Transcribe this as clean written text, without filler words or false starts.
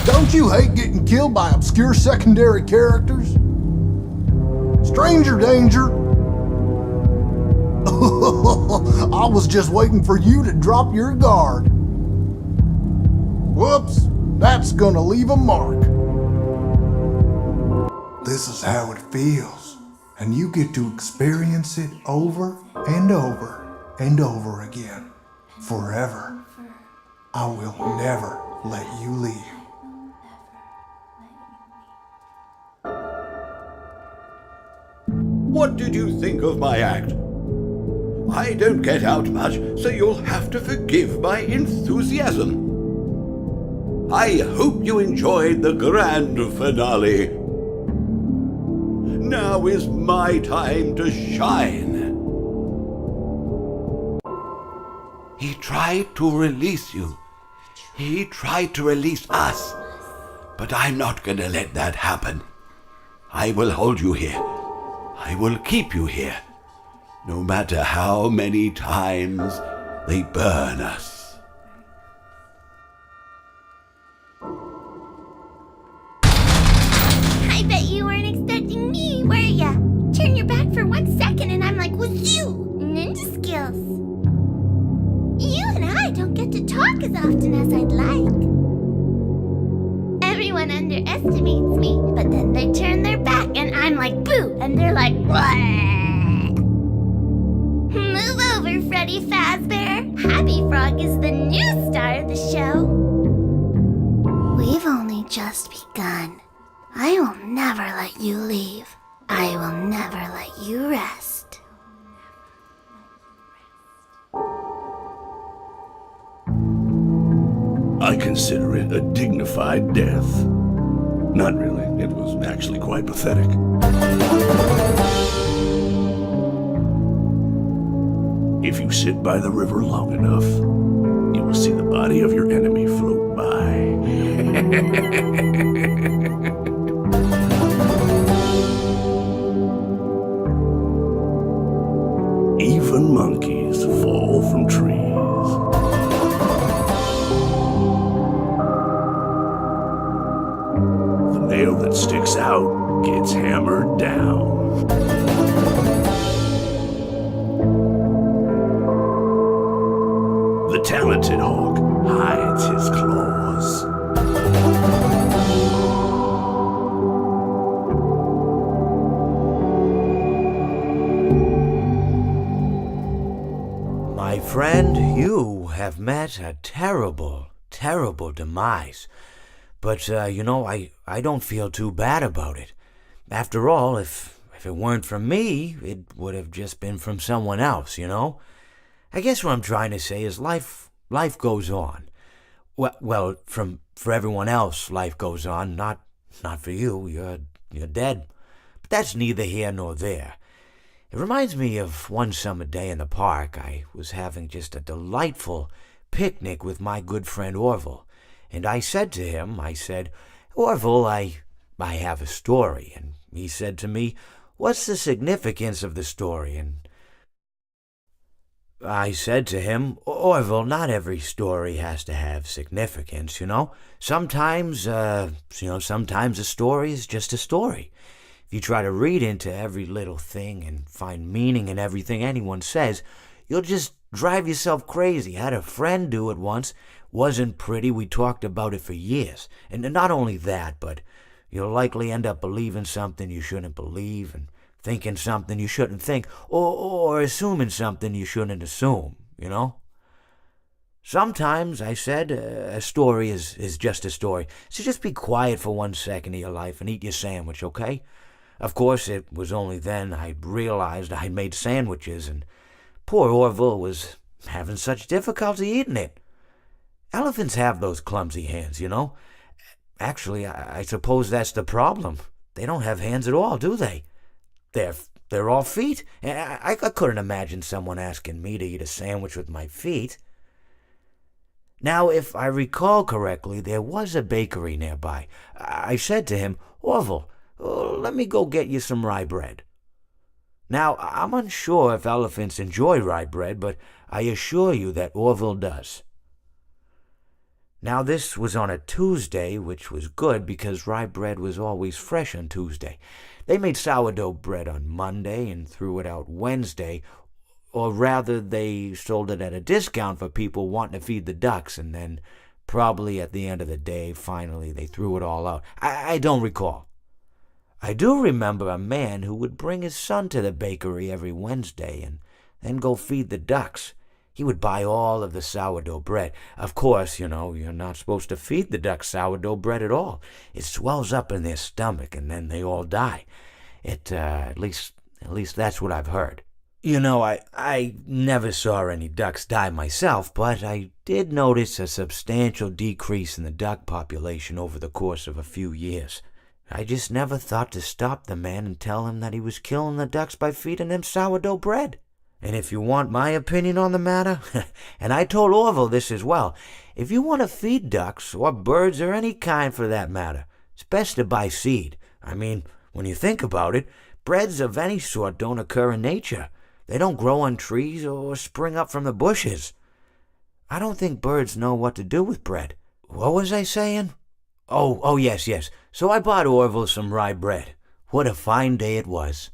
Don't you hate getting killed by obscure secondary characters? Stranger danger. I was just waiting for you to drop your guard. Whoops, that's gonna leave a mark. This is how it feels, and you get to experience it over and over and over again, forever. I will never let you leave. What did you think of my act? I don't get out much, so you'll have to forgive my enthusiasm. I hope you enjoyed the grand finale. Now is my time to shine. He tried to release you. He tried to release us. But I'm not going to let that happen. I will hold you here. I will keep you here, no matter how many times they burn us. I bet you weren't expecting me, were ya? Turn your back for 1 second and I'm like, wazoo! Ninja skills. You and I don't get to talk as often as I'd like. Everyone underestimates me, but then they turn their back and I'm like, boo! And they're like, what? Move over, Freddy Fazbear. Happy Frog is the new star of the show. We've only just begun. I will never let you leave. I will never let you rest. I consider it a dignified death. Not really. It was actually quite pathetic. If you sit by the river long enough, you will see the body of your enemy float by. Even monkeys fall from trees. The nail that sticks out gets hammered down. The talented hawk hides his claws. My friend, you have met a terrible, terrible demise. But, I don't feel too bad about it. After all, if it weren't from me, it would have just been from someone else, I guess what I'm trying to say is life goes on. Well, for everyone else, life goes on, not for you. You're dead. But that's neither here nor there. It reminds me of one summer day in the park. I was having just a delightful picnic with my good friend Orville. And I said to him, Orville, I have a story. And he said to me, what's the significance of the story? And I said to him, Orville, not every story has to have significance, Sometimes, sometimes a story is just a story. If you try to read into every little thing and find meaning in everything anyone says, you'll just drive yourself crazy. I had a friend do it once. Wasn't pretty. We talked about it for years. And not only that, but you'll likely end up believing something you shouldn't believe and thinking something you shouldn't think, or assuming something you shouldn't assume, Sometimes, I said, a story is just a story. So just be quiet for 1 second of your life and eat your sandwich, okay? Of course, it was only then I realized I'd made sandwiches, and poor Orville was having such difficulty eating it. Elephants have those clumsy hands, Actually, I suppose that's the problem. They don't have hands at all, do they? They're all feet. I couldn't imagine someone asking me to eat a sandwich with my feet. Now, if I recall correctly, there was a bakery nearby. I said to him, Orville, let me go get you some rye bread. Now, I'm unsure if elephants enjoy rye bread, but I assure you that Orville does. Now, this was on a Tuesday, which was good because rye bread was always fresh on Tuesday. They made sourdough bread on Monday and threw it out Wednesday, or rather, they sold it at a discount for people wanting to feed the ducks, and then probably at the end of the day, finally, they threw it all out. I don't recall. I do remember a man who would bring his son to the bakery every Wednesday and then go feed the ducks. He would buy all of the sourdough bread. Of course, you're not supposed to feed the ducks sourdough bread at all. It swells up in their stomach and then they all die. At least that's what I've heard. I never saw any ducks die myself, but I did notice a substantial decrease in the duck population over the course of a few years. I just never thought to stop the man and tell him that he was killing the ducks by feeding them sourdough bread. And if you want my opinion on the matter, and I told Orville this as well, if you want to feed ducks, or birds, or any kind for that matter, it's best to buy seed. I mean, when you think about it, breads of any sort don't occur in nature. They don't grow on trees or spring up from the bushes. I don't think birds know what to do with bread. What was I saying? Oh, yes. So I bought Orville some rye bread. What a fine day it was.